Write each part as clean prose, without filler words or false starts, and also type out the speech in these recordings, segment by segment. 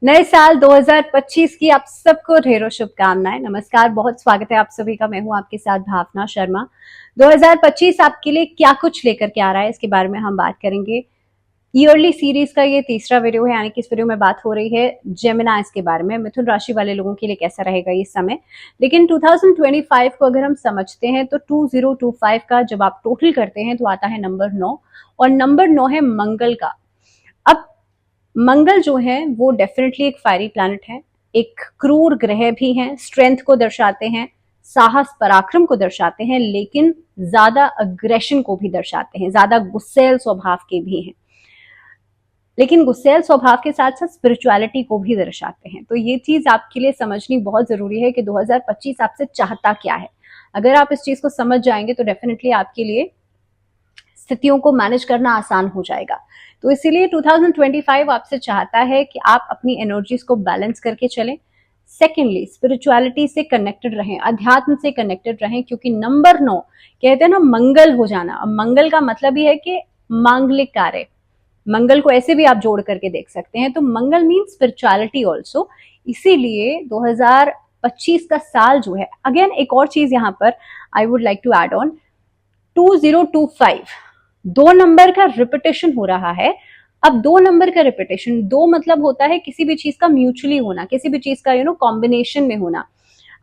नए साल 2025 की आप सबको ढेरों शुभकामनाएं। नमस्कार, बहुत स्वागत है आप सभी का। मैं हूं आपके साथ भावना शर्मा। 2025 आपके लिए क्या कुछ लेकर के आ रहा है, इसके बारे में हम बात करेंगे। ईयरली सीरीज का ये तीसरा वीडियो है, यानी कि इस वीडियो में बात हो रही है जेमिनाइज के बारे में। मिथुन राशि वाले लोगों के लिए कैसा रहेगा ये समय। लेकिन 2025 को अगर हम समझते हैं तो 2025 का जब आप टोटल करते हैं तो आता है नंबर 9, और नंबर 9 है मंगल का। अब मंगल जो है वो डेफिनेटली एक फायरी प्लैनेट है, एक क्रूर ग्रह भी है, स्ट्रेंथ को दर्शाते हैं, साहस पराक्रम को दर्शाते हैं, लेकिन ज्यादा अग्रेशन को भी दर्शाते हैं, ज्यादा गुस्सैल स्वभाव के भी हैं। लेकिन गुस्सैल स्वभाव के साथ साथ स्पिरिचुअलिटी को भी दर्शाते हैं। तो ये चीज आपके लिए समझनी बहुत जरूरी है कि 2025 आपसे चाहता क्या है। अगर आप इस चीज को समझ जाएंगे तो डेफिनेटली आपके लिए स्थितियों को मैनेज करना आसान हो जाएगा। तो इसीलिए 2025 आपसे चाहता है कि आप अपनी एनर्जीज को बैलेंस करके चलें। सेकेंडली, स्पिरिचुअलिटी से कनेक्टेड रहें, अध्यात्म से कनेक्टेड रहें, क्योंकि नंबर 9 कहते हैं ना मंगल हो जाना। अब मंगल का मतलब ही है कि मांगलिक कार्य। मंगल को ऐसे भी आप जोड़ करके देख सकते हैं, तो मंगल मीन्स स्पिरिचुअलिटी ऑल्सो। इसीलिए 2025 का साल जो है, अगेन एक और चीज यहां पर I would like to add on, 2025 दो नंबर का रिपीटेशन हो रहा है। अब दो नंबर का रिपीटेशन, दो मतलब होता है किसी भी चीज का म्यूचुअली होना, किसी भी चीज का कॉम्बिनेशन में होना।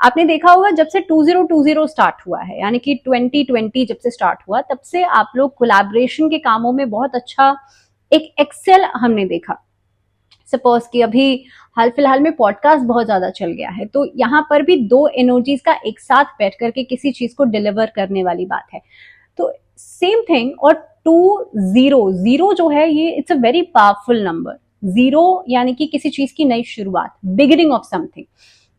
आपने देखा होगा जब से 2020 स्टार्ट हुआ है, यानी कि 2020 जब से स्टार्ट हुआ, तब से आप लोग कोलैबोरेशन के कामों में बहुत अच्छा एक एक्सेल हमने देखा। सपोज कि अभी हाल फिलहाल में पॉडकास्ट बहुत ज्यादा चल गया है, तो यहाँ पर भी दो एनर्जीज का एक साथ बैठ करके किसी चीज को डिलीवर करने वाली बात है। तो सेम थिंग। और 20 जो है ये it's a very powerful number. Zero यानी कि किसी चीज की नई शुरुआत, बिगिनिंग ऑफ समथिंग।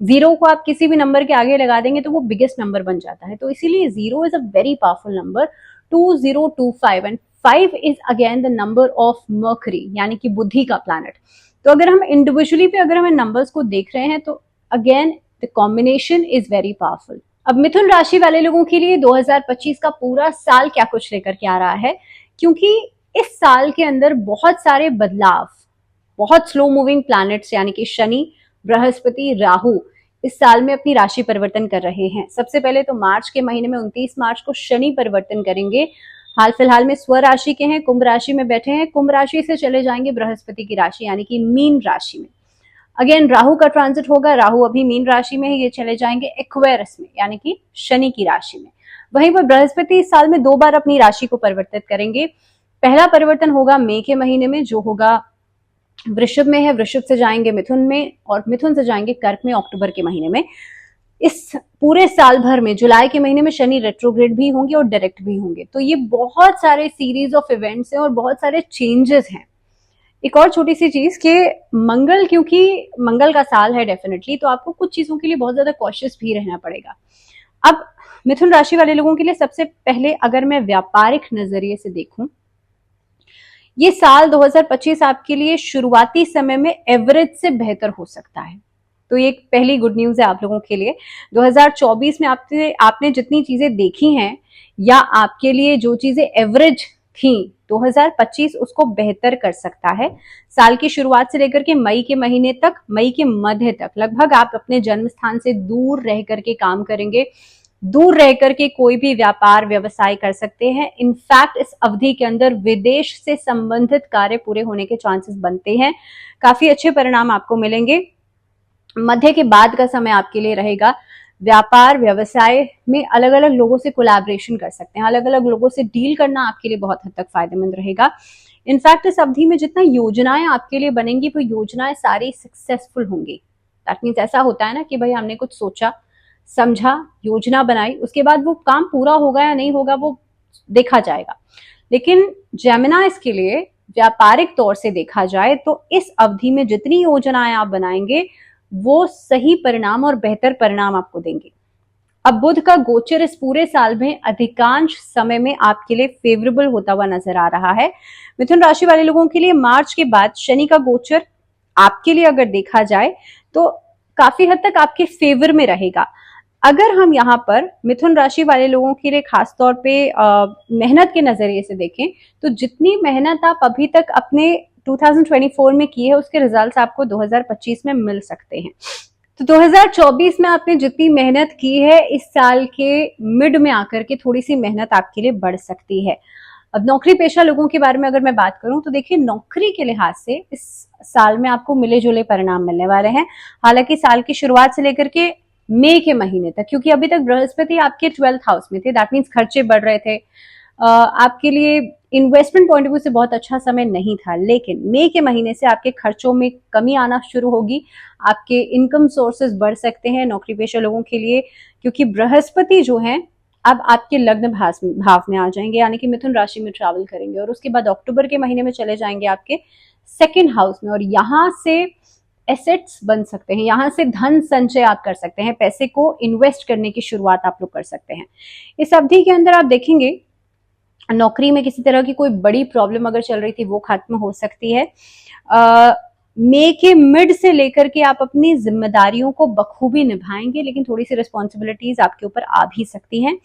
जीरो को आप किसी भी नंबर के आगे लगा देंगे तो वो बिगेस्ट नंबर बन जाता है। तो इसीलिए zero is a very powerful number. 2025 and 5 is again the number of mercury, यानी कि बुद्धि का प्लैनेट। तो अगर हम इंडिविजुअली पे अगर हम नंबर्स को देख रहे हैं तो again the combination is very powerful. अब मिथुन राशि वाले लोगों के लिए 2025 का पूरा साल क्या कुछ लेकर के आ रहा है, क्योंकि इस साल के अंदर बहुत सारे बदलाव, बहुत स्लो मूविंग प्लैनेट्स यानी कि शनि, बृहस्पति, राहु इस साल में अपनी राशि परिवर्तन कर रहे हैं। सबसे पहले तो मार्च के महीने में 29 मार्च को शनि परिवर्तन करेंगे। हाल फिलहाल में स्व राशि के हैं, कुंभ राशि में बैठे हैं। कुंभ राशि से चले जाएंगे बृहस्पति की राशि यानी कि मीन राशि में। अगेन राहु का ट्रांजिट होगा, राहु अभी मीन राशि में है, ये चले जाएंगे एक्वेरियस में यानी कि शनि की राशि में। वहीं पर बृहस्पति इस साल में 2 बार अपनी राशि को परिवर्तित करेंगे। पहला परिवर्तन होगा मई के महीने में, जो होगा वृषभ में है, वृषभ से जाएंगे मिथुन में, और मिथुन से जाएंगे कर्क में अक्टूबर के महीने में। इस पूरे साल भर में जुलाई के महीने में शनि रेट्रोग्रेड भी होंगे और डायरेक्ट भी होंगे। तो ये बहुत सारे सीरीज ऑफ इवेंट्स हैं और बहुत सारे चेंजेस हैं। एक और छोटी सी चीज कि मंगल, क्योंकि मंगल का साल है डेफिनेटली, तो आपको कुछ चीजों के लिए बहुत ज्यादा कॉशियस भी रहना पड़ेगा। अब मिथुन राशि वाले लोगों के लिए सबसे पहले अगर मैं व्यापारिक नजरिए से देखूं, ये साल 2025 आपके लिए शुरुआती समय में एवरेज से बेहतर हो सकता है। तो ये एक पहली गुड न्यूज है आप लोगों के लिए। 2024 में आपने जितनी चीजें देखी हैं या आपके लिए जो चीजें एवरेज थी, 2025 उसको बेहतर कर सकता है। साल की शुरुआत से लेकर के मई के महीने तक, मई के मध्य तक लगभग आप अपने जन्म स्थान से दूर रह करके काम करेंगे, दूर रह करके कोई भी व्यापार व्यवसाय कर सकते हैं। इनफैक्ट इस अवधि के अंदर विदेश से संबंधित कार्य पूरे होने के चांसेस बनते हैं। काफी अच्छे परिणाम आपको मिलेंगे। मध्य के बाद का समय आपके लिए रहेगा, व्यापार व्यवसाय में अलग अलग लोगों से कोलैबोरेशन कर सकते हैं, अलग अलग लोगों से डील करना आपके लिए बहुत हद तक फायदेमंद रहेगा। इनफैक्ट इस अवधि में जितना योजनाएं आपके लिए बनेंगी वो योजनाएं सारी सक्सेसफुल होंगी। दैट मीन्स ऐसा होता है ना कि भाई हमने कुछ सोचा समझा, योजना बनाई, उसके बाद वो काम पूरा होगा या नहीं होगा वो देखा जाएगा। लेकिन जेमिनाइज के लिए व्यापारिक तौर से देखा जाए तो इस अवधि में जितनी योजनाएं आप बनाएंगे वो सही परिणाम और बेहतर परिणाम आपको देंगे। अब बुध का गोचर इस पूरे साल में अधिकांश समय में आपके लिए फेवरेबल होता हुआ नजर आ रहा है। मिथुन राशि वाले लोगों के लिए मार्च के बाद शनि का गोचर आपके लिए अगर देखा जाए तो काफी हद तक आपके फेवर में रहेगा। अगर हम यहाँ पर मिथुन राशि वाले लोगों के लिए खासतौर पे मेहनत के नजरिए से देखें तो जितनी मेहनत आप अभी तक अपने 2024 में की है उसके रिजल्ट्स आपको 2025 में मिल सकते हैं। तो 2024 में आपने जितनी मेहनत की है, इस साल के मिड में आकर के थोड़ी सी मेहनत आपके लिए बढ़ सकती है। अब नौकरी पेशा लोगों के बारे में अगर मैं बात करूं तो देखिए, नौकरी के लिहाज से इस साल में आपको मिले जुले परिणाम मिलने वाले हैं। हालांकि साल की शुरुआत से लेकर के मई के महीने तक, क्योंकि अभी तक बृहस्पति आपके 12th हाउस में थे, दैट मीन्स खर्चे बढ़ रहे थे, आपके लिए इन्वेस्टमेंट पॉइंट ऑफ व्यू से बहुत अच्छा समय नहीं था। लेकिन मई के महीने से आपके खर्चों में कमी आना शुरू होगी, आपके इनकम सोर्सेज बढ़ सकते हैं नौकरी पेशा लोगों के लिए, क्योंकि बृहस्पति जो है अब आपके लग्न भाव में आ जाएंगे, यानी कि मिथुन राशि में ट्रैवल करेंगे, और उसके बाद अक्टूबर के महीने में चले जाएंगे आपके 2nd हाउस में, और यहां से एसेट्स बन सकते हैं, यहां से धन संचय आप कर सकते हैं, पैसे को इन्वेस्ट करने की शुरुआत आप लोग कर सकते हैं। इस अवधि के अंदर आप देखेंगे नौकरी में किसी तरह की कोई बड़ी प्रॉब्लम अगर चल रही थी वो खत्म हो सकती है। मई के मिड से लेकर के आप अपनी जिम्मेदारियों को बखूबी निभाएंगे, लेकिन थोड़ी सी रिस्पॉन्सिबिलिटीज आपके ऊपर आ भी सकती हैं।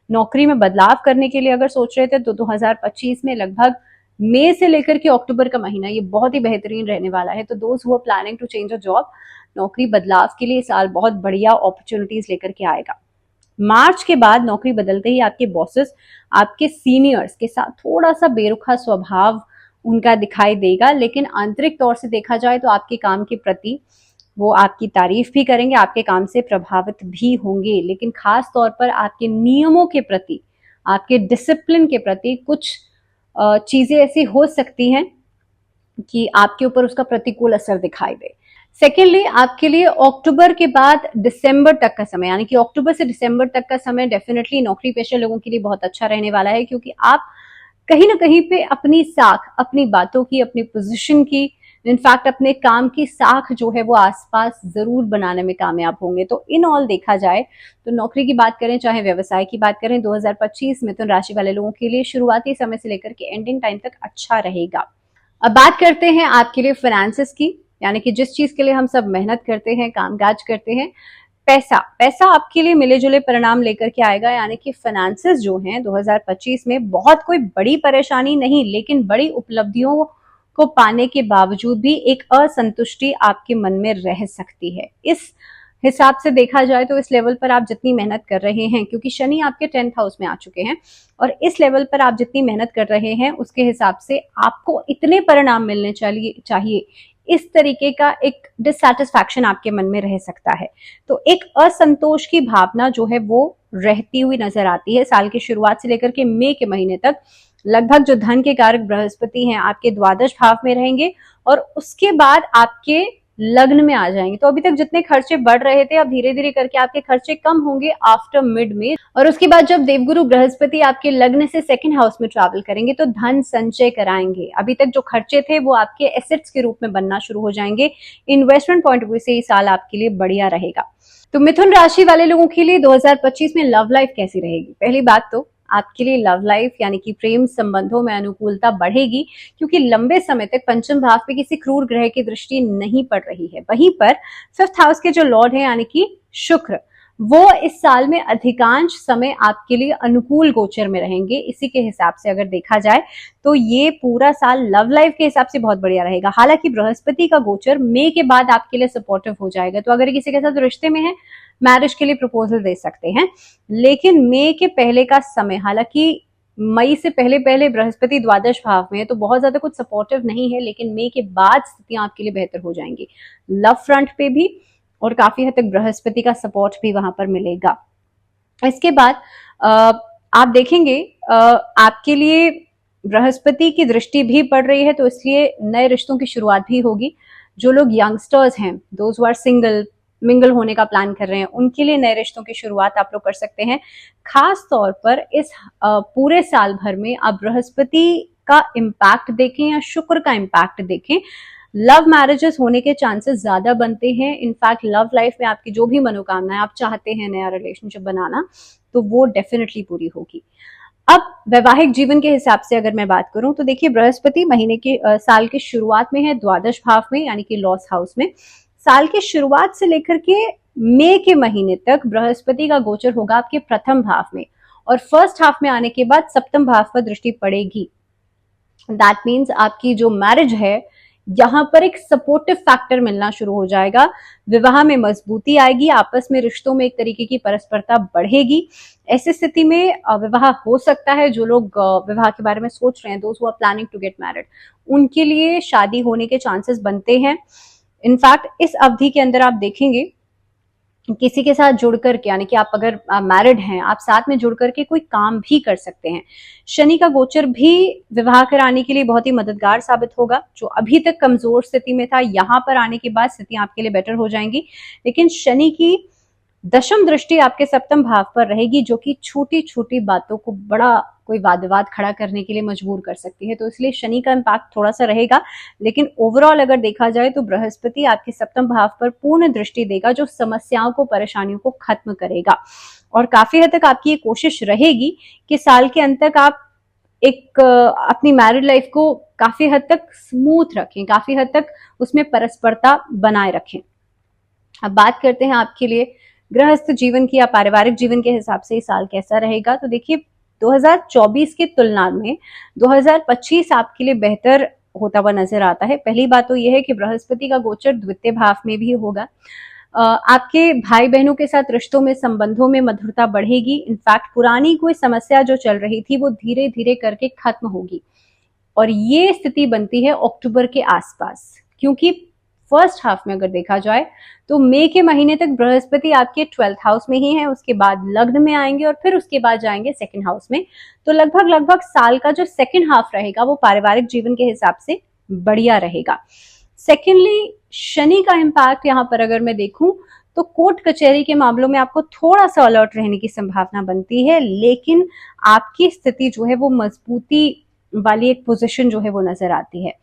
नौकरी में बदलाव करने के लिए अगर सोच रहे थे तो 2025 में लगभग मई से लेकर के अक्टूबर का महीना ये बहुत ही बेहतरीन रहने वाला है। तो those who are planning to change a job, नौकरी बदलाव के लिए साल बहुत बढ़िया अपॉर्चुनिटीज लेकर के आएगा। मार्च के बाद नौकरी बदलते ही आपके बॉसेस आपके सीनियर्स के साथ थोड़ा सा बेरुखा स्वभाव उनका दिखाई देगा, लेकिन आंतरिक तौर से देखा जाए तो आपके काम के प्रति वो आपकी तारीफ भी करेंगे, आपके काम से प्रभावित भी होंगे, लेकिन खास तौर पर आपके नियमों के प्रति, आपके डिसिप्लिन के प्रति कुछ चीजें ऐसी हो सकती हैं कि आपके ऊपर उसका प्रतिकूल असर दिखाई दे। सेकेंडली, आपके लिए अक्टूबर के बाद दिसंबर तक का समय, यानी कि अक्टूबर से दिसंबर तक का समय डेफिनेटली नौकरी पेशा लोगों के लिए बहुत अच्छा रहने वाला है, क्योंकि आप कहीं ना कहीं पे अपनी साख, अपनी बातों की, अपनी पोजीशन की, इनफैक्ट अपने काम की साख जो है वो आसपास जरूर बनाने में कामयाब होंगे। तो इन ऑल देखा जाए तो नौकरी की बात करें चाहे व्यवसाय की बात करें, 2025 मिथुन राशि वाले लोगों के लिए शुरुआती समय से लेकर के एंडिंग टाइम तक अच्छा रहेगा। अब बात करते हैं आपके लिए फाइनेंसेस की, यानी कि जिस चीज के लिए हम सब मेहनत करते हैं, कामकाज करते हैं, पैसा आपके लिए मिले जुले परिणाम लेकर के आएगा। यानी कि फाइनेंसेस जो हैं 2025 में बहुत कोई बड़ी परेशानी नहीं, लेकिन बड़ी उपलब्धियों को पाने के बावजूद भी एक असंतुष्टि आपके मन में रह सकती है। इस हिसाब से देखा जाए तो इस लेवल पर आप जितनी मेहनत कर रहे हैं, क्योंकि शनि आपके 10th हाउस में आ चुके हैं, और इस लेवल पर आप जितनी मेहनत कर रहे हैं उसके हिसाब से आपको इतने परिणाम मिलने चाहिए, इस तरीके का एक डिससैटिस्फैक्शन आपके मन में रह सकता है। तो एक असंतोष की भावना जो है वो रहती हुई नजर आती है साल की शुरुआत से लेकर के मई के महीने तक। लगभग जो धन के कारक बृहस्पति हैं आपके द्वादश भाव में रहेंगे, और उसके बाद आपके लग्न में आ जाएंगे। तो अभी तक जितने खर्चे बढ़ रहे थे अब धीरे धीरे करके आपके खर्चे कम होंगे आफ्टर मिड में, और उसके बाद जब देवगुरु बृहस्पति आपके लग्न से 2nd हाउस में ट्रैवल करेंगे तो धन संचय कराएंगे। अभी तक जो खर्चे थे वो आपके एसेट्स के रूप में बनना शुरू हो जाएंगे। इन्वेस्टमेंट पॉइंट ऑफ व्यू से ये साल आपके लिए बढ़िया रहेगा। तो मिथुन राशि वाले लोगों के लिए 2025 में लव लाइफ कैसी रहेगी? पहली बात तो आपके लिए लव लाइफ यानी कि प्रेम संबंधों में अनुकूलता बढ़ेगी, क्योंकि लंबे समय तक पंचम भाव पे किसी क्रूर ग्रह की दृष्टि नहीं पड़ रही है। वहीं पर 5th हाउस के जो लॉर्ड हैं यानी कि शुक्र, वो इस साल में अधिकांश समय आपके लिए अनुकूल गोचर में रहेंगे। इसी के हिसाब से अगर देखा जाए तो ये पूरा साल लव लाइफ के हिसाब से बहुत बढ़िया रहेगा। हालांकि बृहस्पति का गोचर मई के बाद आपके लिए सपोर्टिव हो जाएगा, तो अगर किसी के साथ रिश्ते में है मैरिज के लिए प्रपोजल दे सकते हैं। लेकिन मई के पहले का समय, हालांकि मई से पहले पहले बृहस्पति द्वादश भाव में है तो बहुत ज्यादा कुछ सपोर्टिव नहीं है, लेकिन मई के बाद स्थितियां आपके लिए बेहतर हो जाएंगी लव फ्रंट पे भी, और काफी हद तक बृहस्पति का सपोर्ट भी वहां पर मिलेगा। इसके बाद आप देखेंगे आपके लिए बृहस्पति की दृष्टि भी पड़ रही है, तो इसलिए नए रिश्तों की शुरुआत भी होगी। जो लोग यंगस्टर्स हैं, those who are single, mingle होने का प्लान कर रहे हैं, उनके लिए नए रिश्तों की शुरुआत आप लोग कर सकते हैं। खास तौर पर इस पूरे साल भर में आप बृहस्पति का इम्पैक्ट देखें या शुक्र का इम्पैक्ट देखें, लव मैरिजेस होने के चांसेस ज्यादा बनते हैं। इनफैक्ट लव लाइफ में आपकी जो भी मनोकामनाएं आप चाहते हैं नया रिलेशनशिप बनाना, तो वो डेफिनेटली पूरी होगी। अब वैवाहिक जीवन के हिसाब से अगर मैं बात करूं तो देखिए, बृहस्पति महीने के साल की शुरुआत में है द्वादश भाव में यानी कि लॉस हाउस में। साल की शुरुआत से लेकर के मई के महीने तक बृहस्पति का गोचर होगा आपके प्रथम भाव में, और 1st हाफ में आने के बाद सप्तम भाव पर दृष्टि पड़ेगी। दैट मीन्स आपकी जो मैरिज है यहाँ पर एक सपोर्टिव फैक्टर मिलना शुरू हो जाएगा, विवाह में मजबूती आएगी, आपस में रिश्तों में एक तरीके की परस्परता बढ़ेगी। ऐसी स्थिति में विवाह हो सकता है। जो लोग विवाह के बारे में सोच रहे हैं, those who are planning to get married, उनके लिए शादी होने के चांसेस बनते हैं। इनफैक्ट इस अवधि के अंदर आप देखेंगे किसी के साथ जुड़ करके, यानी कि आप अगर मैरिड हैं, आप साथ में जुड़ करके कोई काम भी कर सकते हैं। शनि का गोचर भी विवाह कराने के लिए बहुत ही मददगार साबित होगा। जो अभी तक कमजोर स्थिति में था, यहां पर आने के बाद स्थितियां आपके लिए बेटर हो जाएंगी। लेकिन शनि की दशम दृष्टि आपके सप्तम भाव पर रहेगी, जो कि छोटी छोटी बातों को बड़ा कोई वाद विवाद खड़ा करने के लिए मजबूर कर सकती है। तो इसलिए शनि का इम्पैक्ट थोड़ा सा रहेगा। लेकिन ओवरऑल अगर देखा जाए तो बृहस्पति आपके सप्तम भाव पर पूर्ण दृष्टि देगा, जो समस्याओं को, परेशानियों को खत्म करेगा। और काफी हद तक आपकी ये कोशिश रहेगी कि साल के अंत तक आप एक अपनी मैरिड लाइफ को काफी हद तक स्मूथ रखें, काफी हद तक उसमें परस्परता बनाए रखें। अब बात करते हैं आपके लिए गृहस्थ जीवन की या पारिवारिक जीवन के हिसाब से ये साल कैसा रहेगा। तो देखिए, 2024 की तुलना में 2025 आपके लिए बेहतर होता हुआ नजर आता है। पहली बात तो यह है कि बृहस्पति का गोचर द्वितीय भाव में भी होगा। आपके भाई बहनों के साथ रिश्तों में, संबंधों में मधुरता बढ़ेगी। इनफैक्ट पुरानी कोई समस्या जो चल रही थी वो धीरे धीरे करके खत्म होगी। और ये स्थिति बनती है अक्टूबर के आसपास, क्योंकि फर्स्ट हाफ में अगर देखा जाए तो मई के महीने तक बृहस्पति आपके 12th हाउस में ही है, उसके बाद लग्न में आएंगे और फिर उसके बाद जाएंगे सेकंड हाउस में। तो लगभग साल का जो सेकंड हाफ रहेगा वो पारिवारिक जीवन के हिसाब से बढ़िया रहेगा। सेकेंडली, शनि का इम्पैक्ट यहाँ पर अगर मैं देखूं तो कोर्ट कचहरी के मामलों में आपको थोड़ा सा अलर्ट रहने की संभावना बनती है, लेकिन आपकी स्थिति जो है वो मजबूती वाली एक पोजीशन जो है वो नजर आती है।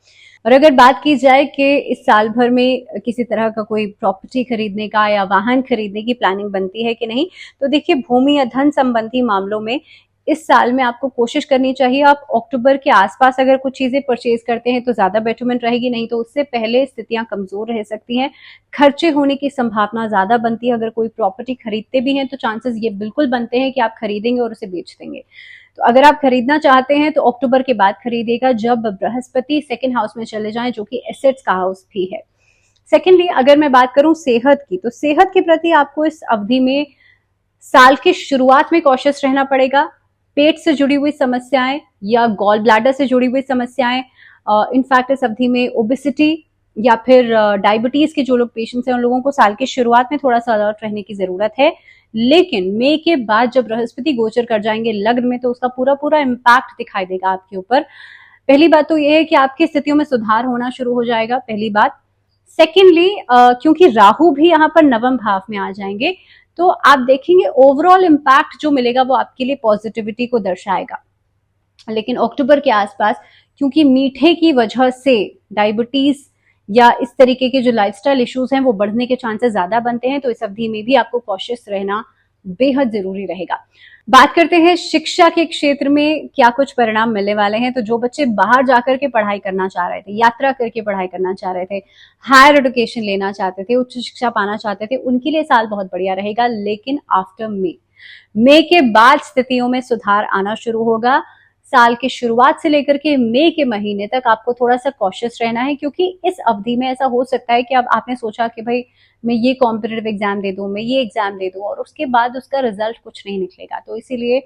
और अगर बात की जाए कि इस साल भर में किसी तरह का कोई प्रॉपर्टी खरीदने का या वाहन खरीदने की प्लानिंग बनती है कि नहीं, तो देखिए, भूमि या धन संबंधी मामलों में इस साल में आपको कोशिश करनी चाहिए। आप अक्टूबर के आसपास अगर कुछ चीजें परचेज करते हैं तो ज्यादा बेटरमेंट रहेगी, नहीं तो उससे पहले स्थितियां कमजोर रह सकती हैं। खर्चे होने की संभावना ज्यादा बनती है। अगर कोई प्रॉपर्टी खरीदते भी हैं तो चांसेस ये बिल्कुल बनते हैं कि आप खरीदेंगे और उसे बेच देंगे। तो अगर आप खरीदना चाहते हैं तो अक्टूबर के बाद खरीदेगा, जब बृहस्पति सेकंड हाउस में चले जाएं, जो कि एसेट्स का हाउस भी है। सेकेंडली, अगर मैं बात करूं सेहत की, तो सेहत के प्रति आपको इस अवधि में साल की शुरुआत में कॉशियस रहना पड़ेगा। पेट से जुड़ी हुई समस्याएं या गॉल ब्लैडर से जुड़ी हुई समस्याएं, इनफैक्ट इस अवधि में ओबेसिटी या फिर डायबिटीज के जो लोग पेशेंट्स हैं, उन लोगों को साल की शुरुआत में थोड़ा सा अलर्ट रहने की जरूरत है। लेकिन मई के बाद जब बृहस्पति गोचर कर जाएंगे लग्न में, तो उसका पूरा पूरा इम्पैक्ट दिखाई देगा आपके ऊपर। पहली बात तो यह है कि आपकी स्थितियों में सुधार होना शुरू हो जाएगा, पहली बात। सेकेंडली, क्योंकि राहु भी यहाँ पर नवम भाव में आ जाएंगे, तो आप देखेंगे ओवरऑल इम्पैक्ट जो मिलेगा वो आपके लिए पॉजिटिविटी को दर्शाएगा। लेकिन अक्टूबर के आसपास, क्योंकि मीठे की वजह से डायबिटीज या इस तरीके के जो लाइफस्टाइल इश्यूज हैं वो बढ़ने के चांसेस ज्यादा बनते हैं, तो इस अवधि में भी आपको कॉशियस रहना बेहद जरूरी रहेगा। बात करते हैं शिक्षा के क्षेत्र में क्या कुछ परिणाम मिलने वाले हैं। तो जो बच्चे बाहर जाकर के पढ़ाई करना चाह रहे थे, यात्रा करके पढ़ाई करना चाह रहे थे, हायर एजुकेशन लेना चाहते थे, उच्च शिक्षा पाना चाहते थे, उनके लिए साल बहुत बढ़िया रहेगा। लेकिन आफ्टर मई के बाद स्थितियों में सुधार आना शुरू होगा। साल की शुरुआत से लेकर के मई के महीने तक आपको थोड़ा सा कॉशियस रहना है, क्योंकि इस अवधि में ऐसा हो सकता है कि अब आपने सोचा कि भाई मैं ये कॉम्पिटिटिव एग्जाम दे दूं, मैं ये एग्जाम दे दूं, और उसके बाद उसका रिजल्ट कुछ नहीं निकलेगा। तो इसीलिए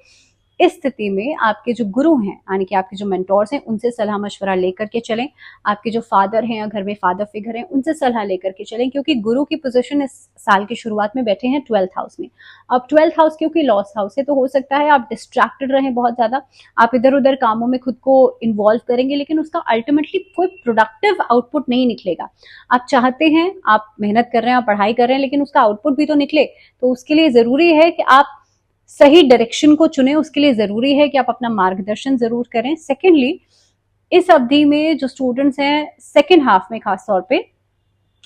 इस स्थिति में आपके जो गुरु हैं, यानी कि आपके जो मेंटोर्स हैं, उनसे सलाह मशवरा लेकर के चलें। आपके जो फादर हैं या घर में फादर फिगर हैं, उनसे सलाह लेकर के चलें, क्योंकि गुरु की पोजीशन इस साल की शुरुआत में बैठे हैं 12th हाउस में। अब 12th हाउस क्योंकि लॉस हाउस है, तो हो सकता है आप डिस्ट्रैक्टेड रहें बहुत ज्यादा, आप इधर उधर कामों में खुद को इन्वॉल्व करेंगे, लेकिन उसका अल्टीमेटली कोई प्रोडक्टिव आउटपुट नहीं निकलेगा। आप चाहते हैं, आप मेहनत कर रहे हैं, आप पढ़ाई कर रहे हैं, लेकिन उसका आउटपुट भी तो निकले। तो उसके लिए जरूरी है कि आप सही डायरेक्शन को चुने, उसके लिए जरूरी है कि आप अपना मार्गदर्शन जरूर करें। सेकेंडली, इस अवधि में जो स्टूडेंट्स हैं सेकेंड हाफ में, खासतौर पे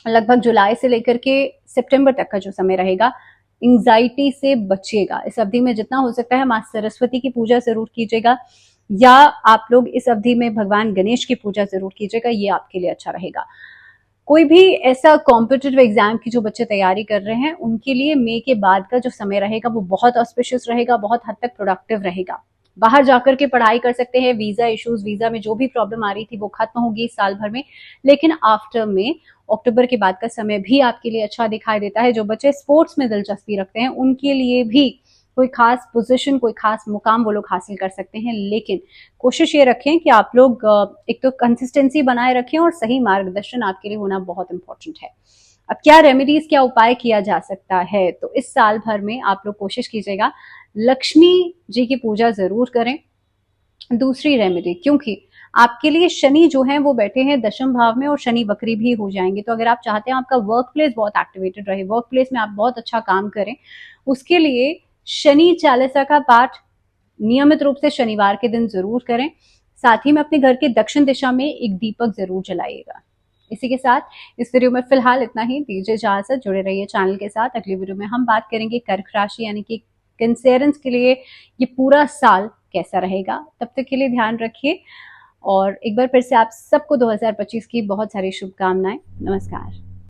लगभग जुलाई से लेकर के सितंबर तक का जो समय रहेगा, एंजाइटी से बचिएगा। इस अवधि में जितना हो सकता है मां सरस्वती की पूजा जरूर कीजिएगा, या आप लोग इस अवधि में भगवान गणेश की पूजा जरूर कीजिएगा, ये आपके लिए अच्छा रहेगा। कोई भी ऐसा कॉम्पिटिटिव एग्जाम की जो बच्चे तैयारी कर रहे हैं, उनके लिए मई के बाद का जो समय रहेगा वो बहुत ऑस्पिशियस रहेगा, बहुत हद तक प्रोडक्टिव रहेगा। बाहर जाकर के पढ़ाई कर सकते हैं। वीजा इश्यूज, वीजा में जो भी प्रॉब्लम आ रही थी वो खत्म होगी इस साल भर में। लेकिन आफ्टर में अक्टूबर के बाद का समय भी आपके लिए अच्छा दिखाई देता है। जो बच्चे स्पोर्ट्स में दिलचस्पी रखते हैं उनके लिए भी कोई खास पोजीशन, कोई खास मुकाम वो लोग हासिल कर सकते हैं। लेकिन कोशिश ये रखें कि आप लोग एक तो कंसिस्टेंसी बनाए रखें और सही मार्गदर्शन आपके लिए होना बहुत इंपॉर्टेंट है। अब क्या रेमेडीज, क्या उपाय किया जा सकता है, तो इस साल भर में आप लोग कोशिश कीजिएगा लक्ष्मी जी की पूजा जरूर करें। दूसरी रेमेडी, क्योंकि आपके लिए शनि जो है वो बैठे हैं दशम भाव में और शनि वक्री भी हो जाएंगे, तो अगर आप चाहते हैं आपका वर्क प्लेस बहुत एक्टिवेटेड रहे, वर्क प्लेस में आप बहुत अच्छा काम करें, उसके लिए शनि चालीसा का पाठ नियमित रूप से शनिवार के दिन जरूर करें। साथ ही में अपने घर के दक्षिण दिशा में एक दीपक जरूर जलाइएगा। इसी के साथ इस वीडियो में फिलहाल इतना ही। दीजिए इजाजत, जुड़े रहिए चैनल के साथ। अगली वीडियो में हम बात करेंगे कर्क राशि यानी कि कैंसेरियंस के लिए ये पूरा साल कैसा रहेगा। तब तक के लिए ध्यान रखिए और एक बार फिर से आप सबको 2025 की बहुत सारी शुभकामनाएं। नमस्कार।